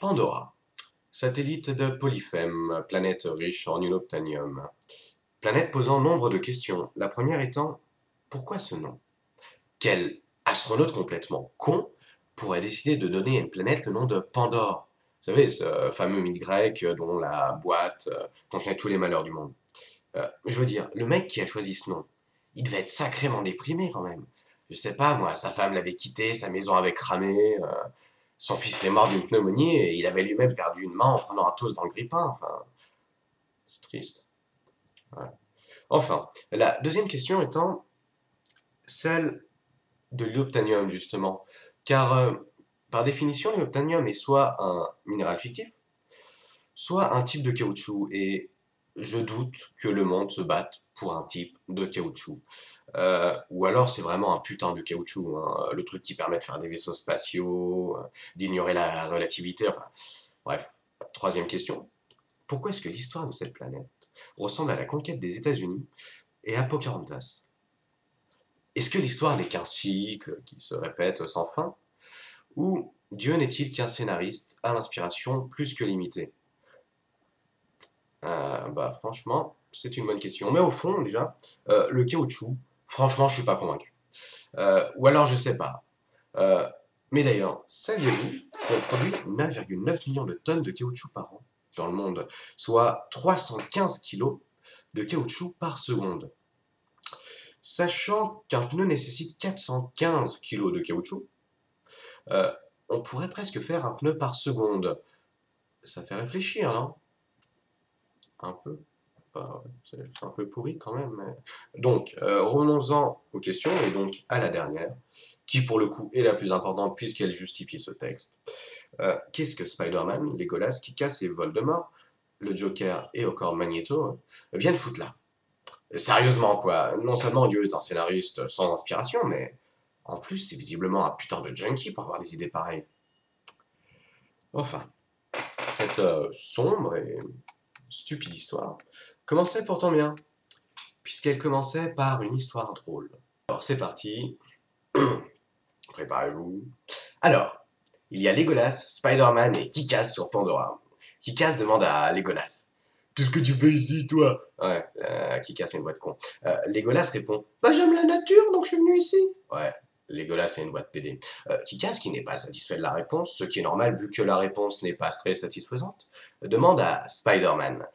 Pandora, satellite de Polyphème, planète riche en unobtainium. Planète posant nombre de questions. La première étant, pourquoi ce nom? Quel astronaute complètement con pourrait décider de donner à une planète le nom de Pandore? Vous savez, ce fameux mythe grec dont la boîte contenait tous les malheurs du monde. Je veux dire, le mec qui a choisi ce nom, il devait être sacrément déprimé quand même. Je sais pas, moi, sa femme l'avait quitté, sa maison avait cramé, son fils est mort d'une pneumonie et il avait lui-même perdu une main en prenant un toast dans le grille-pain. Enfin, c'est triste. Ouais. Enfin, la deuxième question étant celle de l'iobtanium, justement. Car, par définition, l'iobtanium est soit un minéral fictif, soit un type de caoutchouc. Et je doute que le monde se batte pour un type de caoutchouc. Ou alors c'est vraiment un putain de caoutchouc, hein, le truc qui permet de faire des vaisseaux spatiaux, d'ignorer la relativité, enfin bref. Troisième question, pourquoi est-ce que l'histoire de cette planète ressemble à la conquête des États-Unis et à Pocahontas? Est-ce que l'histoire n'est qu'un cycle qui se répète sans fin? Ou Dieu n'est-il qu'un scénariste à l'inspiration plus que limitée? Bah franchement, c'est une bonne question. Mais au fond, déjà, le caoutchouc, franchement, je suis pas convaincu. Ou alors, je sais pas. Euh, mais d'ailleurs, saviez-vous qu'on produit 9,9 millions de tonnes de caoutchouc par an dans le monde, soit 315 kilos de caoutchouc par seconde? Sachant qu'un pneu nécessite 415 kilos de caoutchouc, euh, on pourrait presque faire un pneu par seconde. Ça fait réfléchir, non? Un peu. C'est un peu pourri quand même. Donc, revenons-en aux questions, et donc à la dernière, qui pour le coup est la plus importante puisqu'elle justifie ce texte. Qu'est-ce que Spider-Man, Legolas, Kick-Ass et Voldemort, le Joker et encore Magneto viennent foutre là? Sérieusement, quoi. Non seulement Dieu est un scénariste sans inspiration, mais en plus, c'est visiblement un putain de junkie pour avoir des idées pareilles. Enfin, cette sombre et stupide histoire commençait pourtant bien, puisqu'elle commençait par une histoire drôle. Alors c'est parti, préparez-vous. Alors, il y a Legolas, Spider-Man et Kick-Ass sur Pandora. Kick-Ass demande à Legolas: qu'est-ce que tu fais ici, toi? Ouais, Kick-Ass est une voix de con. Legolas répond: bah j'aime la nature, donc je suis venu ici. Ouais, Legolas est une voix de PD. Kick-Ass, qui n'est pas satisfait de la réponse, ce qui est normal vu que la réponse n'est pas très satisfaisante, demande à Spider-Man: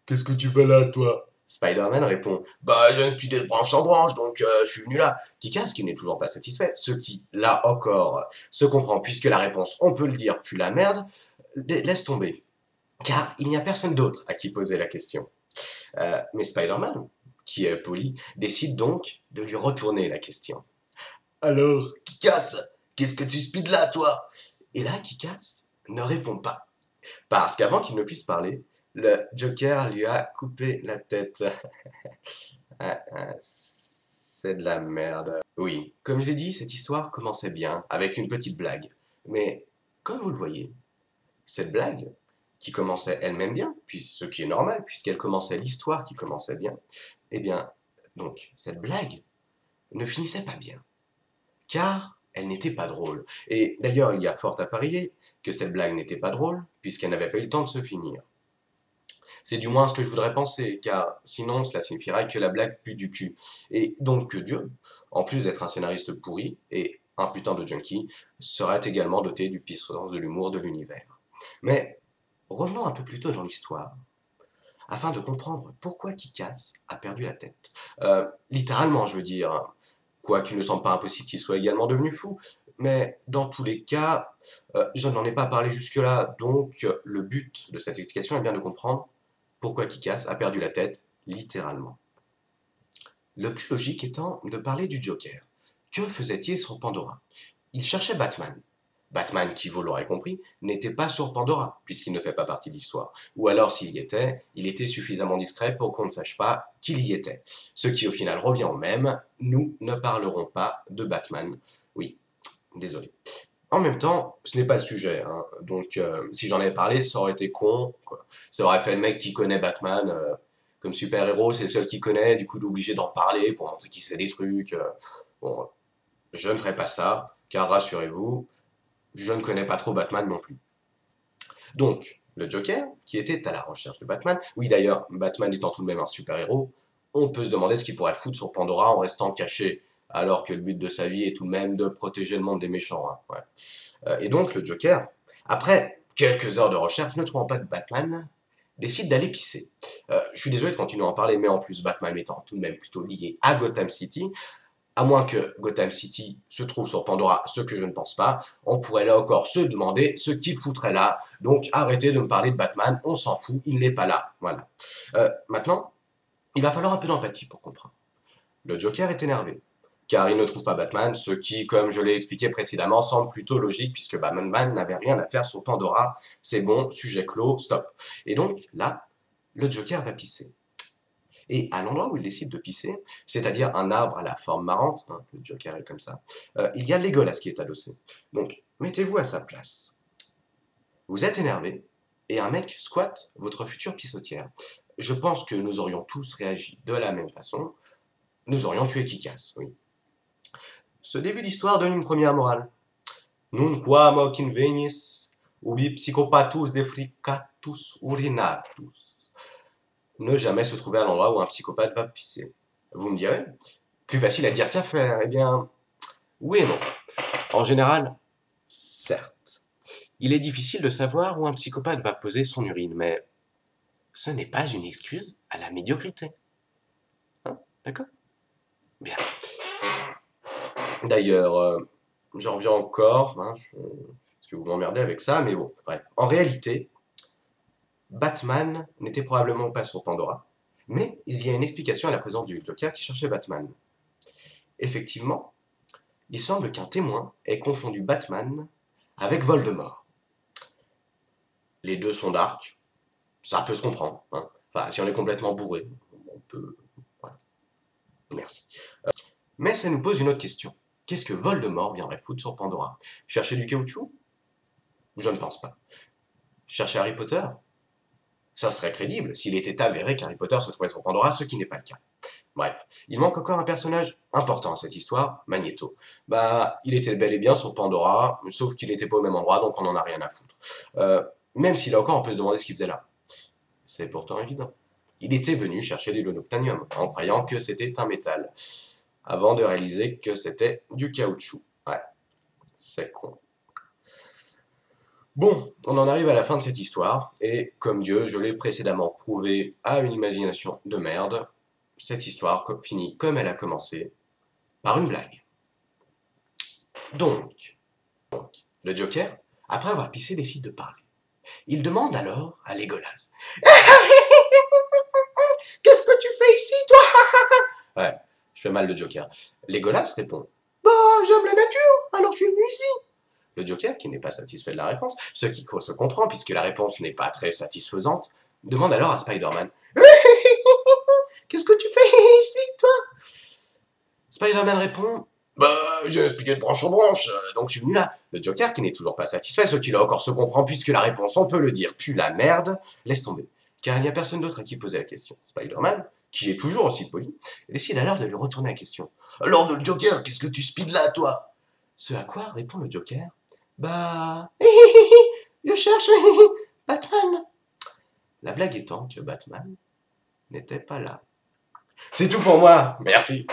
qu'est-ce que tu fais là, toi? Spider-Man répond: bah, je suis de branche en branche, donc je suis venu là. Kick-Ass, qui n'est toujours pas satisfait, ce qui, là encore, se comprend, puisque la réponse, on peut le dire, pue la merde, laisse tomber. Car il n'y a personne d'autre à qui poser la question. Mais Spider-Man, qui est poli, décide donc de lui retourner la question. Alors, Kick-Ass, qu'est-ce que tu speed là, toi? Et là, Kick-Ass ne répond pas. Parce qu'avant qu'il ne puisse parler, le Joker lui a coupé la tête. C'est de la merde. Oui, comme j'ai dit, cette histoire commençait bien, avec une petite blague. Mais, comme vous le voyez, cette blague, qui commençait elle-même bien, puis ce qui est normal, puisqu'elle commençait l'histoire qui commençait bien, eh bien, donc, cette blague ne finissait pas bien. Car elle n'était pas drôle. Et d'ailleurs, il y a fort à parier que cette blague n'était pas drôle, puisqu'elle n'avait pas eu le temps de se finir. C'est du moins ce que je voudrais penser, car sinon cela signifierait que la blague pue du cul. Et donc que Dieu, en plus d'être un scénariste pourri et un putain de junkie, serait également doté du pire sens de l'humour de l'univers. Mais revenons un peu plus tôt dans l'histoire, afin de comprendre pourquoi Kick-Ass a perdu la tête. Littéralement, je veux dire, quoiqu'il ne semble pas impossible qu'il soit également devenu fou, mais dans tous les cas, je n'en ai pas parlé jusque-là, donc le but de cette explication est bien de comprendre pourquoi Kick-Ass a perdu la tête, littéralement. Le plus logique étant de parler du Joker. Que faisait-il sur Pandora? Il cherchait Batman. Batman, qui, vous l'aurez compris, n'était pas sur Pandora, puisqu'il ne fait pas partie de l'histoire. Ou alors, s'il y était, il était suffisamment discret pour qu'on ne sache pas qu'il y était. Ce qui, au final, revient au même, nous ne parlerons pas de Batman. Oui, désolé. En même temps, ce n'est pas le sujet, hein. Donc si j'en avais parlé, ça aurait été con, quoi. Ça aurait fait le mec qui connaît Batman comme super-héros, c'est le seul qui connaît, du coup il est obligé d'en parler pour montrer qu'il sait des trucs. Bon, je ne ferai pas ça, car rassurez-vous, je ne connais pas trop Batman non plus. Donc, le Joker, qui était à la recherche de Batman, oui d'ailleurs, Batman étant tout de même un super-héros, on peut se demander ce qu'il pourrait foutre sur Pandora en restant caché, alors que le but de sa vie est tout de même de protéger le monde des méchants. Hein, ouais. Et donc, le Joker, après quelques heures de recherche, ne trouvant pas de Batman, décide d'aller pisser. Je suis désolé de continuer à en parler, mais en plus, Batman étant tout de même plutôt lié à Gotham City, à moins que Gotham City se trouve sur Pandora, ce que je ne pense pas, on pourrait là encore se demander ce qu'il foutrait là. Donc arrêtez de me parler de Batman, on s'en fout, il n'est pas là. Voilà. Maintenant, il va falloir un peu d'empathie pour comprendre. Le Joker est énervé, car il ne trouve pas Batman, ce qui, comme je l'ai expliqué précédemment, semble plutôt logique, puisque Batman n'avait rien à faire sur Pandora. C'est bon, sujet clos, stop. Et donc, là, le Joker va pisser. Et à l'endroit où il décide de pisser, c'est-à-dire un arbre à la forme marrante, hein, le Joker est comme ça, il y a Legolas qui est adossé. Donc, mettez-vous à sa place. Vous êtes énervé, et un mec squatte votre future pissotière. Je pense que nous aurions tous réagi de la même façon. Nous aurions tué Kikas, oui. Ce début d'histoire donne une première morale. Nun quam hoc invenis, ubi psychopatus defricatus urinatus. Ne jamais se trouver à l'endroit où un psychopathe va pisser. Vous me direz, plus facile à dire qu'à faire. Eh bien, oui et non. En général, certes. Il est difficile de savoir où un psychopathe va poser son urine, mais ce n'est pas une excuse à la médiocrité. Hein? D'accord? Bien. D'ailleurs, j'en reviens encore, hein, parce que vous m'emmerdez avec ça, mais bon, bref. En réalité, Batman n'était probablement pas sur Pandora, mais il y a une explication à la présence du Joker qui cherchait Batman. Effectivement, il semble qu'un témoin ait confondu Batman avec Voldemort. Les deux sont dark, ça peut se comprendre. Hein. Enfin, si on est complètement bourré, on peut... Voilà. Merci. Mais ça nous pose une autre question. Qu'est-ce que Voldemort viendrait foutre sur Pandora? Chercher du caoutchouc? Je ne pense pas. Chercher Harry Potter? Ça serait crédible s'il était avéré qu'Harry Potter se trouvait sur Pandora, ce qui n'est pas le cas. Bref, il manque encore un personnage important à cette histoire, Magneto. Bah, il était bel et bien sur Pandora, sauf qu'il n'était pas au même endroit, donc on n'en a rien à foutre. Même si là encore, on peut se demander ce qu'il faisait là. C'est pourtant évident. Il était venu chercher du Lonoctanium, en croyant que c'était un métal, avant de réaliser que c'était du caoutchouc. Ouais, c'est con. Bon, on en arrive à la fin de cette histoire, et comme Dieu, je l'ai précédemment prouvé à une imagination de merde, cette histoire finit comme elle a commencé, par une blague. Donc, le Joker, après avoir pissé, décide de parler. Il demande alors à Legolas. Qu'est-ce que tu fais ici, toi? Ouais, je fais mal le Joker. Legolas répond. Bah, j'aime la nature, alors je suis venu ici. Le Joker, qui n'est pas satisfait de la réponse, ce qui se comprend puisque la réponse n'est pas très satisfaisante, demande alors à Spider-Man. Qu'est-ce que tu fais ici, toi? Spider-Man répond. Bah, j'ai expliqué de branche en branche, donc je suis venu là. Le Joker, qui n'est toujours pas satisfait, ce qui là encore se comprend puisque la réponse, on peut le dire, pue la merde, laisse tomber. Car il n'y a personne d'autre à qui poser la question. Spider-Man, qui est toujours aussi poli, décide alors de lui retourner la question. Alors, le Joker, qu'est-ce que tu speeds là, toi? Ce à quoi répond le Joker. Bah... je cherche Batman. La blague étant que Batman n'était pas là. C'est tout pour moi, merci.